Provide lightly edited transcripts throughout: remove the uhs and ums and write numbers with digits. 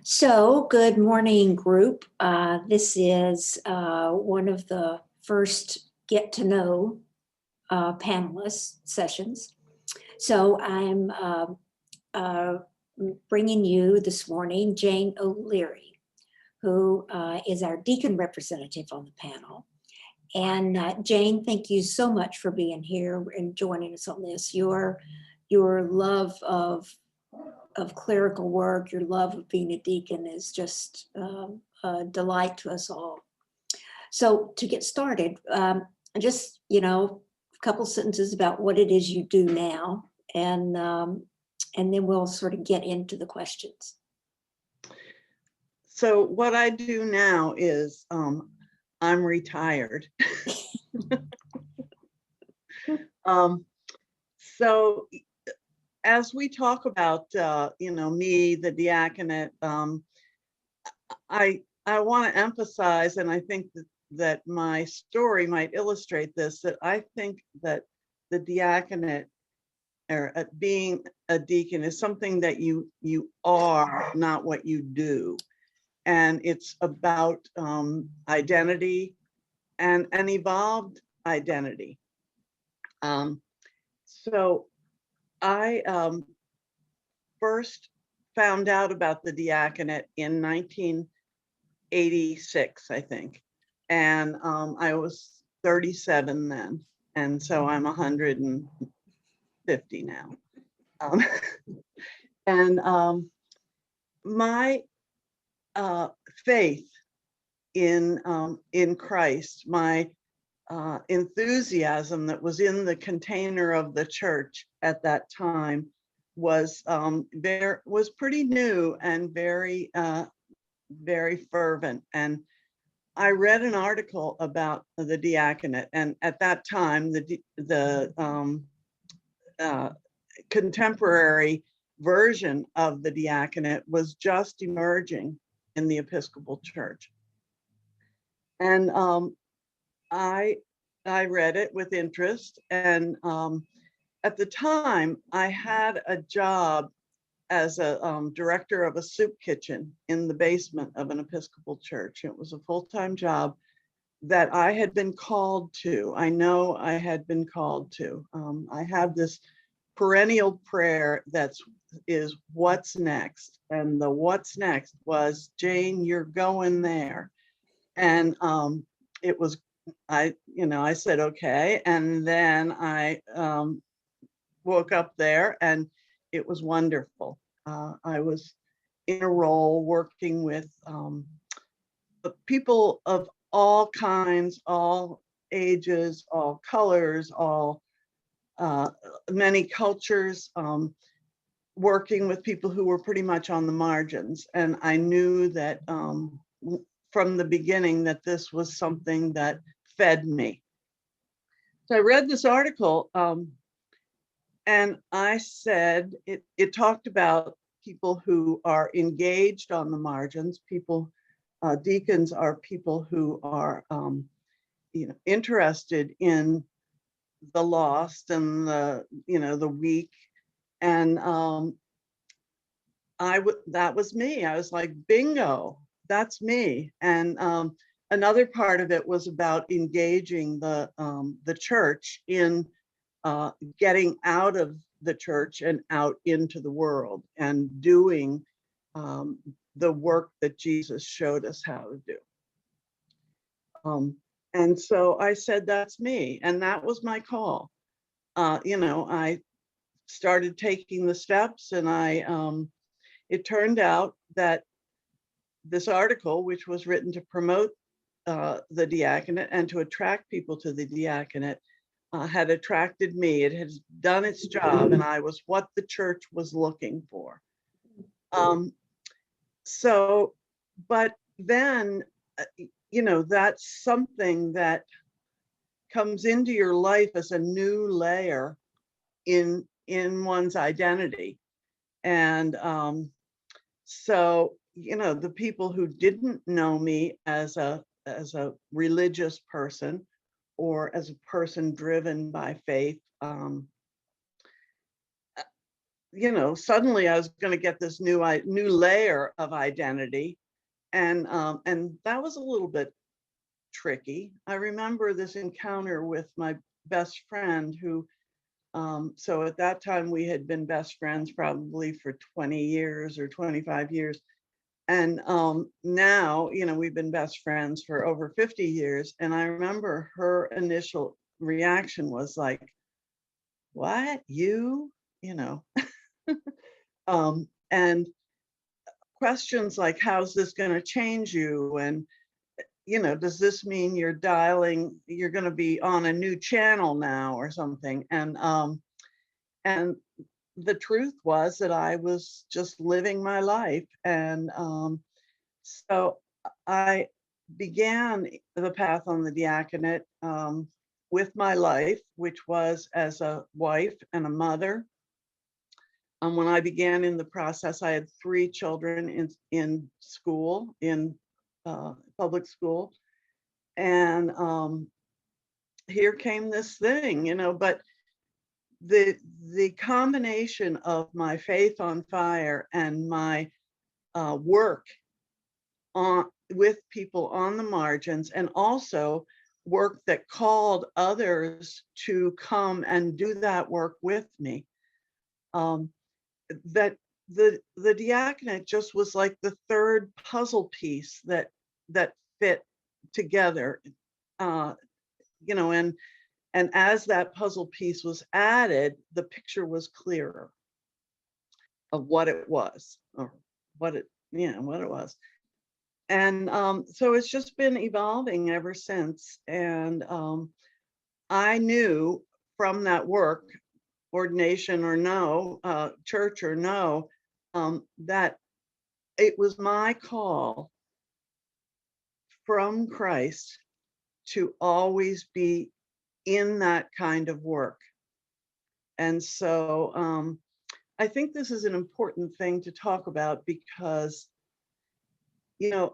So, good morning, group. This is one of the first get to know panelist sessions. So, I'm uh, bringing you this morning Jane O'Leary, who is our deacon representative on the panel. And Jane, thank you so much for being here and joining us on this. Your love of clerical work, your love of being a deacon is just a delight to us all. So to get started, just, a couple sentences about what it is you do now, and then we'll sort of get into the questions. So what I do now is I'm retired. So as we talk about, me, the diaconate, I want to emphasize, and I think that my story might illustrate this, that I think that the diaconate or being a deacon is something that you are, not what you do. And it's about identity and an evolved identity. So I first found out about the diaconate in 1986, I think. And I was 37 then. And so I'm 150 now. And my faith in Christ, my enthusiasm that was in the container of the church at that time was pretty new and very fervent. And I read an article about the diaconate, and at that time the contemporary version of the diaconate was just emerging in the Episcopal Church. And I read it with interest, and at the time I had a job as a director of a soup kitchen in the basement of an Episcopal church. It was a full-time job that I had been called to. I know I had been called to. I have this perennial prayer is what's next, and the what's next was, Jane, you're going there. And it was, I said okay, and then I woke up there, and it was wonderful. I was in a role working with people of all kinds, all ages, all colors, all many cultures, working with people who were pretty much on the margins. And I knew that from the beginning that this was something that fed me. So I read this article, and I said, it talked about people who are engaged on the margins. Deacons are people who are interested in the lost and the weak. And that was me. I was like, bingo, that's me. And another part of it was about engaging the church in getting out of the church and out into the world and doing the work that Jesus showed us how to do. And so I said, that's me. And that was my call. I started taking the steps, and it turned out that this article, which was written to promote the diaconate and to attract people to the diaconate, had attracted me. It had done its job, and I was what the church was looking for. But then, that's something that comes into your life as a new layer in one's identity. And so, the people who didn't know me as a religious person or as a person driven by faith, suddenly I was going to get this new layer of identity, and that was a little bit tricky. I remember this encounter with my best friend who, so at that time we had been best friends probably for 20 years or 25 years. And now, we've been best friends for over 50 years. And I remember her initial reaction was like, what, you know, and questions like, how's this going to change you? And, does this mean you're going to be on a new channel now or something? And the truth was that I was just living my life. And so I began the path on the diaconate with my life, which was as a wife and a mother. When I began in the process, I had 3 children in school, in public school. And here came this thing, but the combination of my faith on fire and my work with people on the margins, and also work that called others to come and do that work with me, that the diaconate just was like the third puzzle piece that fit together, and as that puzzle piece was added, the picture was clearer of what it was, or what it was. And so it's just been evolving ever since. And I knew from that work, ordination or no, church or no, that it was my call from Christ to always be in that kind of work. And so I think this is an important thing to talk about because, in a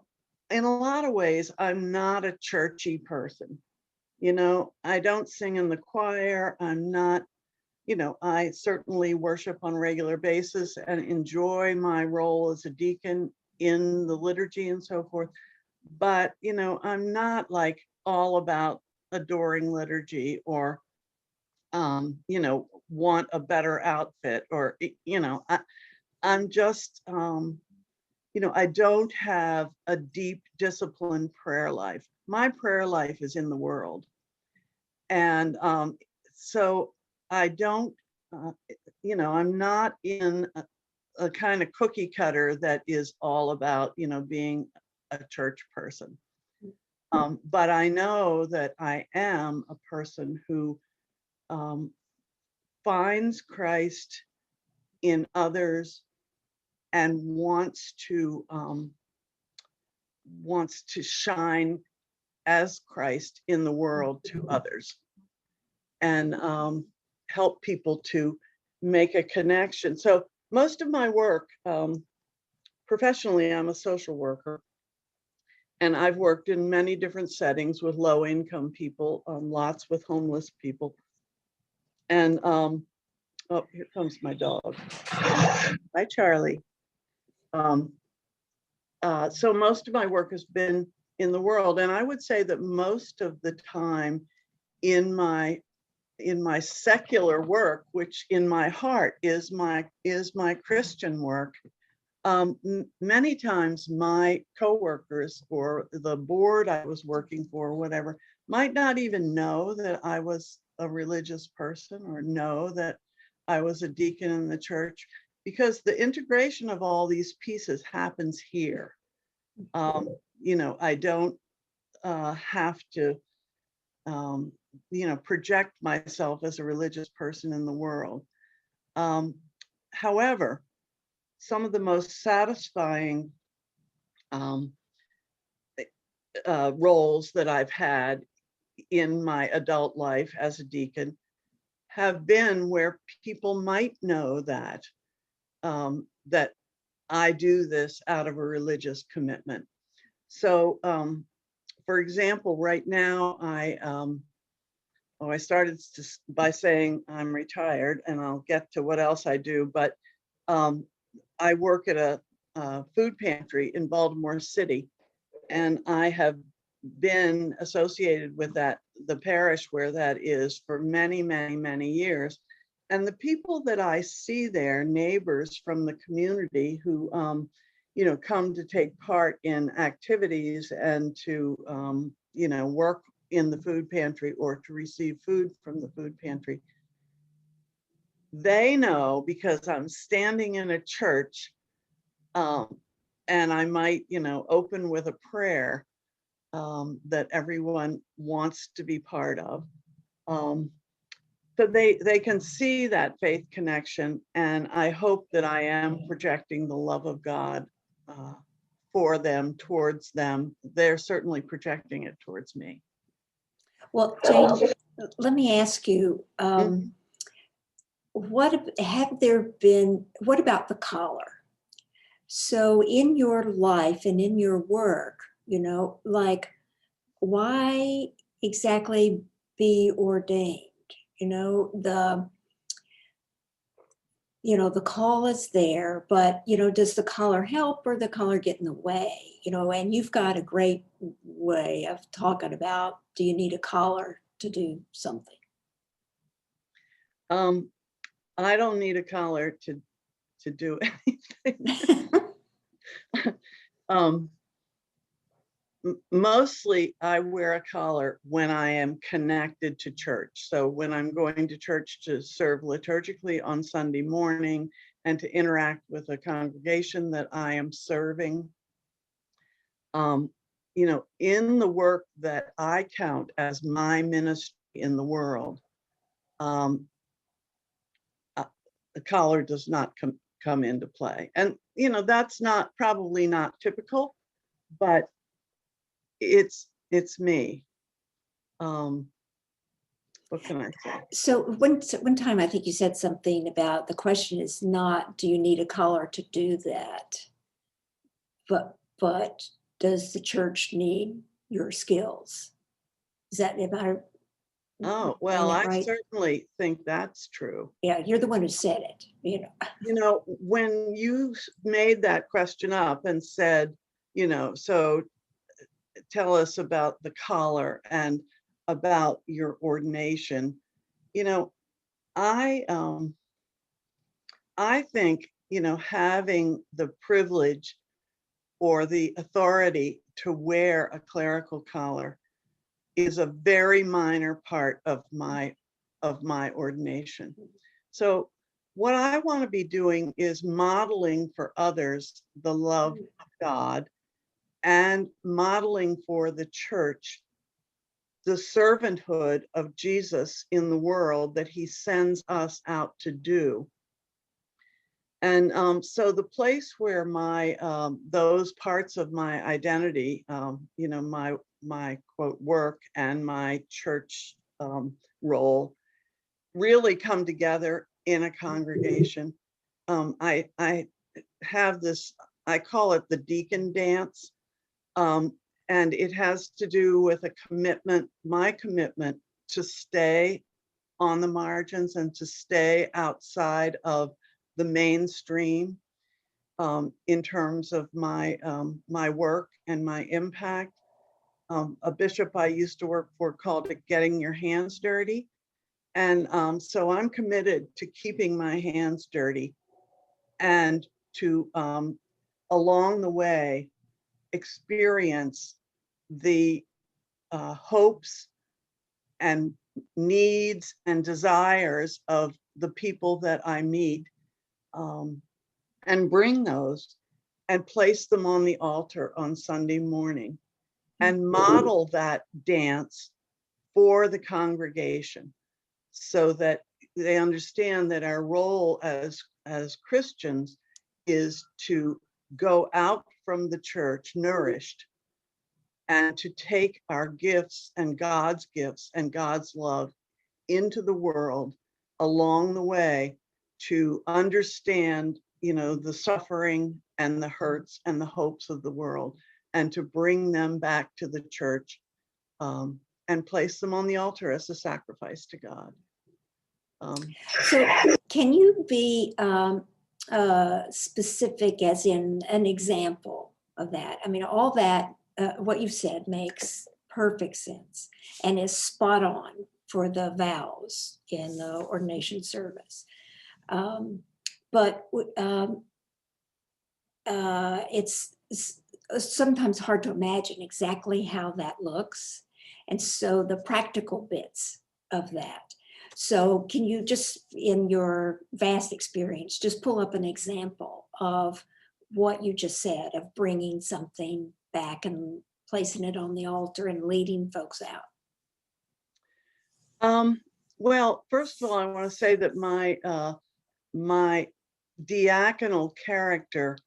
lot of ways, I'm not a churchy person. I don't sing in the choir. I'm not, I certainly worship on a regular basis and enjoy my role as a deacon in the liturgy and so forth. But, I'm not like all about adoring liturgy or, want a better outfit or, I'm just, I don't have a deep disciplined prayer life. My prayer life is in the world. And so I don't, I'm not in a kind of cookie cutter that is all about, being a church person. But I know that I am a person who finds Christ in others and wants to shine as Christ in the world to others, and help people to make a connection. So most of my work, professionally, I'm a social worker, and I've worked in many different settings with low income people, lots with homeless people. And oh, here comes my dog. Hi, Charlie. So most of my work has been in the world, and I would say that most of the time in my secular work, which in my heart is my Christian work, many times my coworkers or the board I was working for, or whatever, might not even know that I was a religious person or know that I was a deacon in the church, because the integration of all these pieces happens here. I don't have to project myself as a religious person in the world. However, some of the most satisfying roles that I've had in my adult life as a deacon have been where people might know that that I do this out of a religious commitment. So, for example, right now I started by saying I'm retired, and I'll get to what else I do. But I work at a food pantry in Baltimore City, and I have been associated with the parish where that is for many, many, many years. And the people that I see there, neighbors from the community who, come to take part in activities and to, work in the food pantry or to receive food from the food pantry. They know because I'm standing in a church, and I might, open with a prayer that everyone wants to be part of. So they can see that faith connection, and I hope that I am projecting the love of God for them, towards them. They're certainly projecting it towards me. Well, Jane, let me ask you, Mhm. what about the collar? So in your life and in your work, like, why exactly be ordained? The call is there, but does the collar help or the collar get in the way? And you've got a great way of talking about, do you need a collar to do something? I don't need a collar to do anything. um, Mostly I wear a collar when I am connected to church. So when I'm going to church to serve liturgically on Sunday morning and to interact with a congregation that I am serving, in the work that I count as my ministry in the world, um, the collar does not come into play. And, that's probably not typical, but it's me. What can I say? So one time I think you said something about, the question is not, do you need a collar to do that? But does the church need your skills? Is that, am I Oh, saying well, that I right? certainly think that's true. Yeah, you're the one who said it. When you made that question up and said, so tell us about the collar and about your ordination, you know, I I think, having the privilege or the authority to wear a clerical collar is a very minor part of my ordination. So what I want to be doing is modeling for others the love of God and modeling for the church the servanthood of Jesus in the world that he sends us out to do. And so the place where those parts of my identity, my quote work and my church role really come together in a congregation. I have this, I call it the deacon dance. And it has to do with my commitment to stay on the margins and to stay outside of the mainstream in terms of my work and my impact. A bishop I used to work for called it getting your hands dirty. And so I'm committed to keeping my hands dirty and to, along the way, experience the hopes and needs and desires of the people that I meet, and bring those and place them on the altar on Sunday morning and model that dance for the congregation so that they understand that our role as Christians is to go out from the church nourished and to take our gifts and God's love into the world along the way to understand, the suffering and the hurts and the hopes of the world, and to bring them back to the church, and place them on the altar as a sacrifice to God. So can you be specific as in an example of that. I mean, all that, what you've said makes perfect sense and is spot on for the vows in the ordination service. But it's sometimes hard to imagine exactly how that looks. And so the practical bits of that. So can you just, in your vast experience, just pull up an example of what you just said, of bringing something back and placing it on the altar and leading folks out? Well, first of all, I want to say that my diaconal character,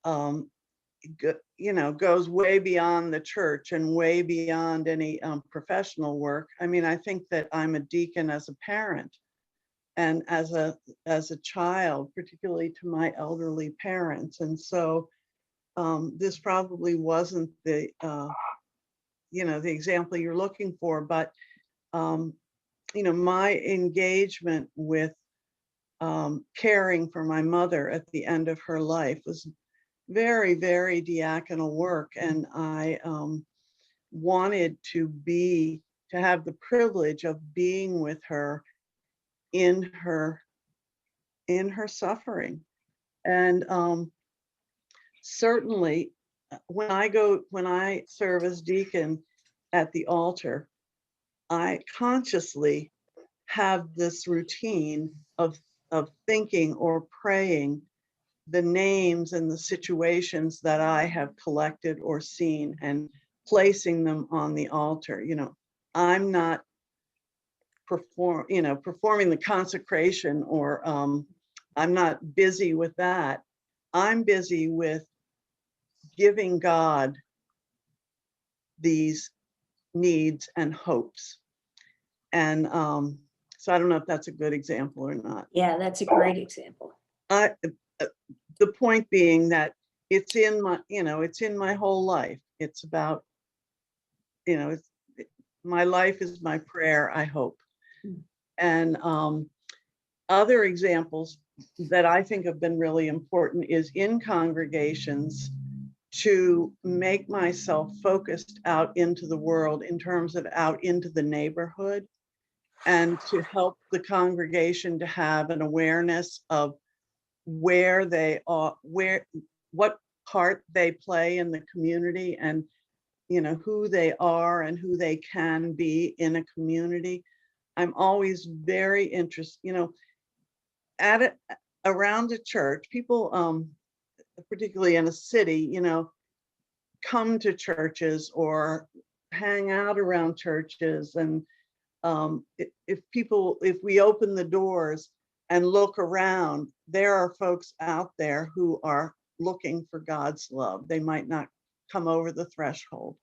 um, goes way beyond the church and way beyond any professional work. I mean, I think that I'm a deacon as a parent and as a child, particularly to my elderly parents. And so this probably wasn't the the example you're looking for, but my engagement with caring for my mother at the end of her life was very, very diaconal work. And I wanted to have the privilege of being with her in her suffering. And certainly when I serve as deacon at the altar, I consciously have this routine of thinking or praying the names and the situations that I have collected or seen and placing them on the altar. I'm not performing the consecration, or I'm not busy with that. I'm busy with giving God these needs and hopes. And so I don't know if that's a good example or not. Yeah, that's a great example. The point being that it's in my whole life. It's about, my life is my prayer, I hope. And other examples that I think have been really important is in congregations to make myself focused out into the world in terms of out into the neighborhood, and to help the congregation to have an awareness of where they are, what part they play in the community, and who they are and who they can be in a community. I'm always very interested, at it around a church. People, particularly in a city, come to churches or hang out around churches. And if we open the doors and look around, there are folks out there who are looking for God's love. They might not come over the threshold.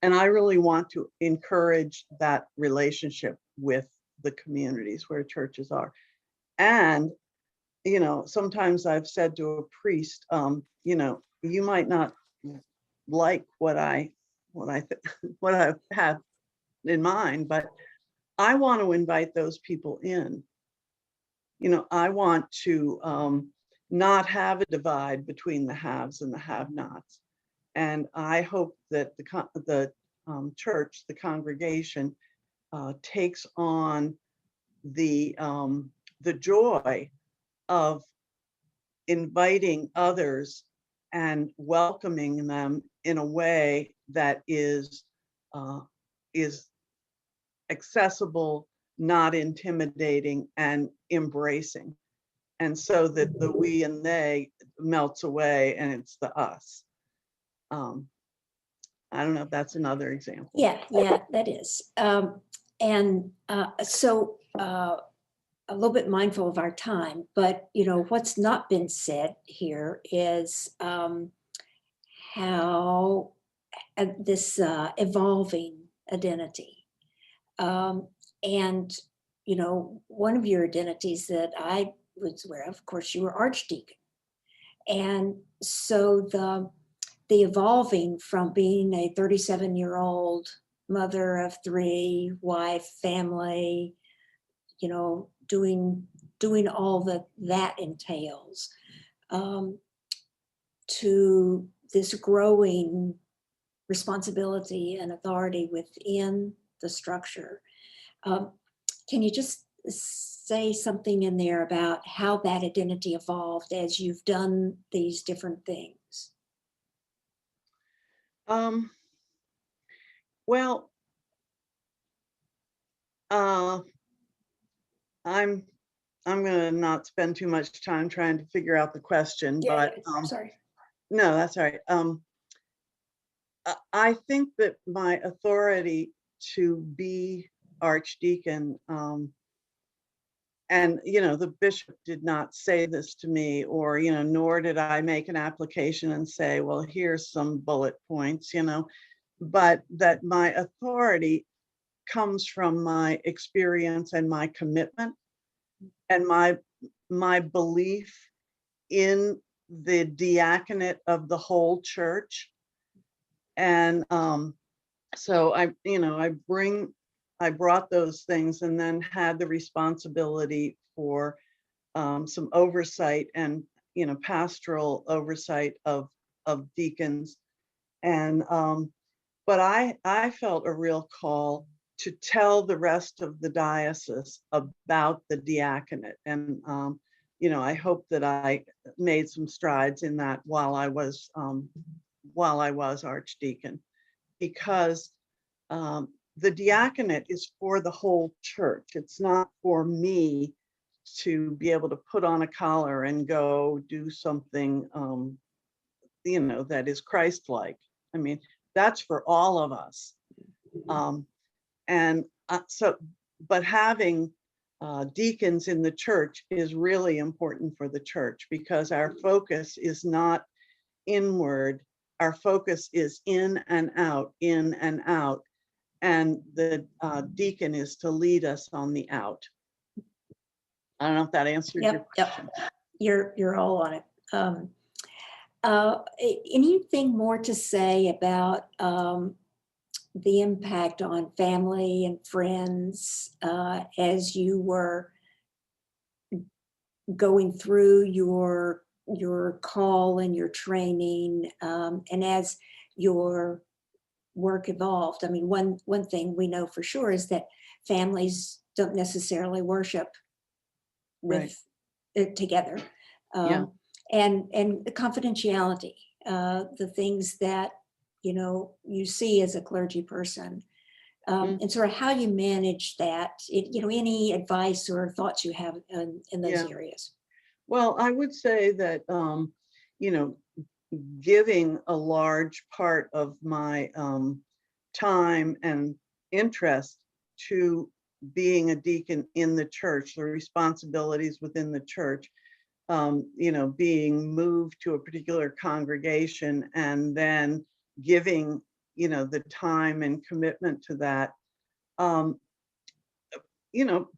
And I really want to encourage that relationship with the communities where churches are. And, sometimes I've said to a priest, you might not like what I have in mind, but I want to invite those people in. I want to not have a divide between the haves and the have-nots. And I hope that the church, the congregation, takes on the joy of inviting others and welcoming them in a way that is accessible, not intimidating, and embracing. And so that the we and they melts away and it's the us. I don't know if that's another example. Yeah, that is. So a little bit mindful of our time, but what's not been said here is how this evolving identity. And one of your identities that I was aware of course, you were archdeacon. And so the evolving from being a 37-year-old mother of 3, wife, family, doing doing all that entails, to this growing responsibility and authority within the structure. Um, Can you just say something in there about how that identity evolved as you've done these different things? Um, well, uh, I'm I'm gonna not spend too much time trying to figure out the question, Yeah, but yeah, sorry. no, that's all right. I think that my authority to be archdeacon, and the bishop did not say this to me, or nor did I make an application and say, well, here's some bullet points, but that my authority comes from my experience and my commitment and my belief in the diaconate of the whole church. And so I brought those things, and then had the responsibility for some oversight and pastoral oversight of deacons. And but I felt a real call to tell the rest of the diocese about the diaconate. And I hope that I made some strides in that while I was archdeacon, because the diaconate is for the whole church. It's not for me to be able to put on a collar and go do something, that is Christ-like. I mean, that's for all of us. And but having deacons in the church is really important for the church, because our focus is not inward. Our focus is in and out, in and out. And the deacon is to lead us on the out. I don't know if that answered your Yep, question. you're all on it. Anything more to say about the impact on family and friends as you were going through your call and your training, and as your work evolved? I mean, one thing we know for sure is that families don't necessarily worship Right. with together, Yeah. and the confidentiality, the things that you see as a clergy person, and sort of how you manage that. Any advice or thoughts you have in those Yeah. areas? Well, I would say that, you know, giving a large part of my time and interest to being a deacon in the church, the responsibilities within the church, being moved to a particular congregation and then giving, the time and commitment to that. Um, you know,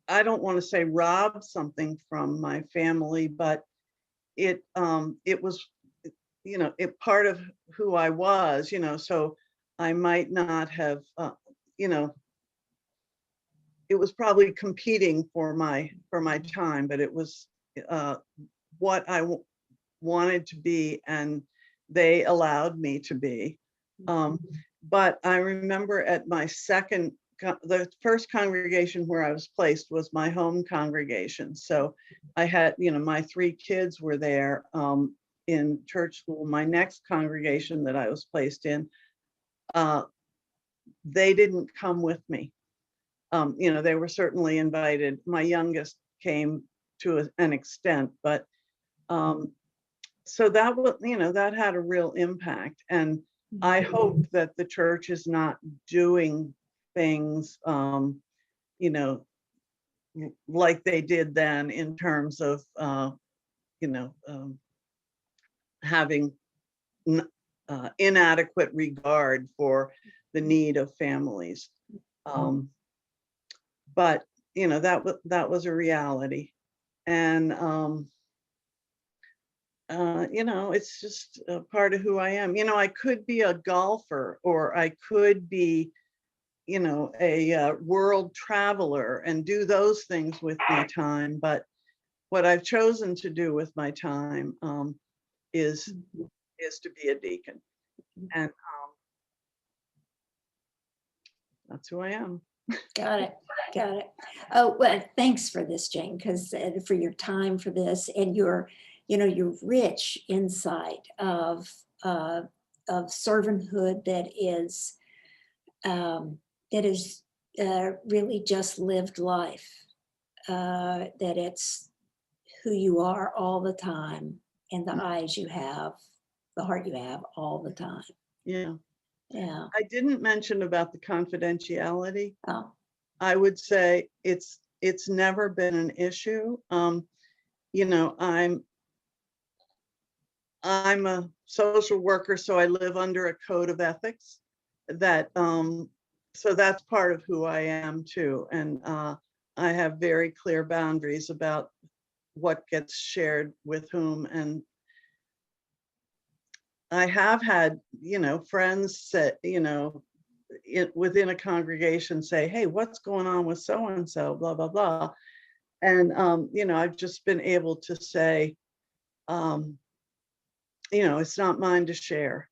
I don't want to say rob something from my family, but it was, it part of who I was, so I might not have, you know, it was probably competing for my time, but it was uh, what I wanted to be, and they allowed me to be. But I remember at my the first congregation where I was placed was my home congregation. So I had, my 3 kids were there in church school. My next congregation that I was placed in, they didn't come with me. They were certainly invited. My youngest came to an extent, but so that was, that had a real impact. And I hope that the church is not doing things, you know, like they did then, in terms of, you know, um, having inadequate regard for the need of families. But that was a reality. And it's just a part of who I am. I could be a golfer, or I could be a world traveler and do those things with my time. But what I've chosen to do with my time is to be a deacon, and that's who I am. Got it. Got it. Oh, well, thanks for this, Jane, because for your time for this and your rich insight of servanthood that is really just lived life. That it's who you are all the time, and the eyes you have, the heart you have all the time. Yeah. Yeah. I didn't mention about the confidentiality. Oh, I would say it's never been an issue. I'm a social worker, so I live under a code of ethics that so that's part of who I am too. And I have very clear boundaries about what gets shared with whom. And I have had, friends say, within a congregation say, hey, what's going on with so-and-so, blah, blah, blah. And, I've just been able to say, it's not mine to share.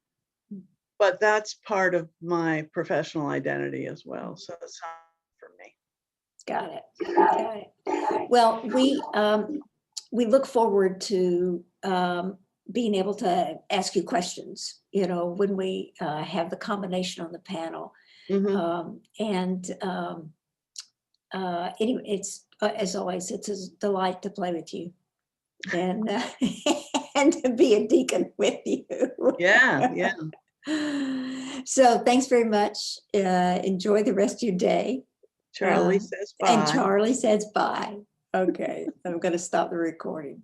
But that's part of my professional identity as well. So it's not for me. got it. Got it. Well, we look forward to being able to ask you questions, when we have the combination on the panel. Mhm. Anyway, it's as always, it's a delight to play with you and and to be a deacon with you. Yeah, yeah. So thanks very much. Enjoy the rest of your day. Charlie says And bye. Charlie says bye. Okay, I'm going to stop the recording.